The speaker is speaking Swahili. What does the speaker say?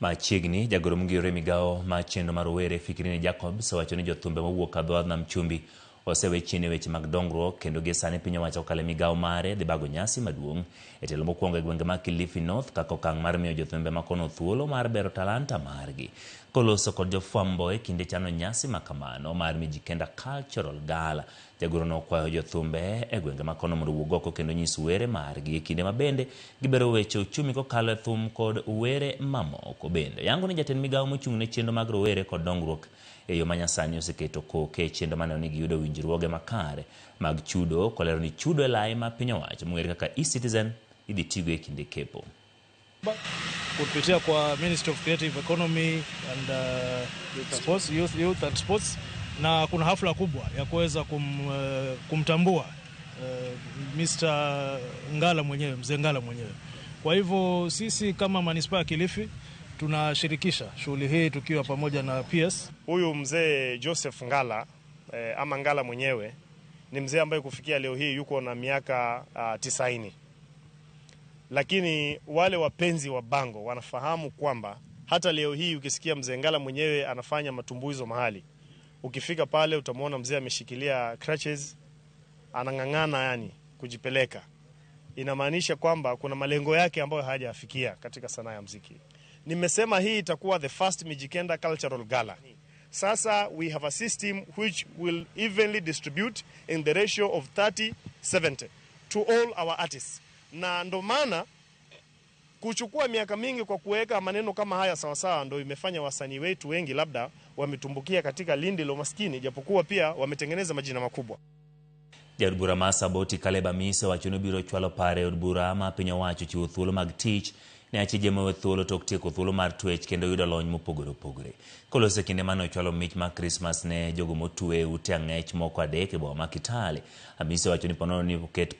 Machiegni jagoro mongirore migao ma chendo marowere Fikirini Jacobs owacho ni jothumbe mowuok kadhoadh nam chumbi osewe chien e weche mag dongruok kendo gie sani piny owacho okale migao mare dhi bago nyasi maduong' e telo mokwongo e gwenge ma Kilifi North kaka okang' mar miyo jothumbe makono thuolo mar bero talanta margi. Koloso kod jofwambo e kinde chano nyasi makamano mar Mijikenda Cultural Gala, jagoro no okwayo jothumbe e gwenge makono mondo owuog oko kendo nyis were margi e kinde mabende gibero weche uchumi kokalo e thum kod were mamoko bende. Yango ni jatend migao mochung' ne chendo mag rowere kod dongruok e yo manyasani oseketo koke chendo mane ni giyudo winjruoge makare mag chudo kolero ni chudo e lai ma piny owacho mong'ere kaka eCitizen idhi tigo e kinde kepo. Kupitia kwa Ministry of Creative Economy and Sports, Youth and Sports, na kuna hafla kubwa ya kuweza kumtambua Mr. Ngala mwenyewe, mzee Ngala mwenyewe. Kwa hivyo sisi kama manispaa ya Kilifi tunashirikisha shughuli hii tukiwa pamoja na PS. Huyu mzee Joseph Ngala ama Ngala mwenyewe ni mzee ambaye kufikia leo hii yuko na miaka 90. Lakini wale wapenzi wa bango wanafahamu kwamba hata leo hii ukisikia mzee Ngala mwenyewe anafanya matumbuizo mahali, ukifika pale utamwona mzee ameshikilia crutches, anang'ang'ana yani kujipeleka. Inamaanisha kwamba kuna malengo yake ambayo hajafikia katika sanaa ya muziki. Nimesema hii itakuwa the first Mijikenda Cultural Gala. Sasa we have a system which will evenly distribute in the ratio of 30-70 to all our artists. Na ndo maana kuchukua miaka mingi kwa kuweka maneno kama haya sawasawa ndo imefanya wasanii wetu wengi labda wametumbukia katika lindi la maskini, japokuwa pia wametengeneza majina makubwa. Jaod bura Marsabit Caleb Amisi owacho ni biro chwalo pare od bura ma piny owacho chiwo thuolo mag tich ne achije mowe thuolo tok tieko thuolo mar twech kendo yudo lony mopogore opogore. Kolose kinde mane ochwalo mich ma Christmas ne jogo motwe ute ang'ech moko adek e boma ma Kitale, Amisi owacho ni ponono ni oket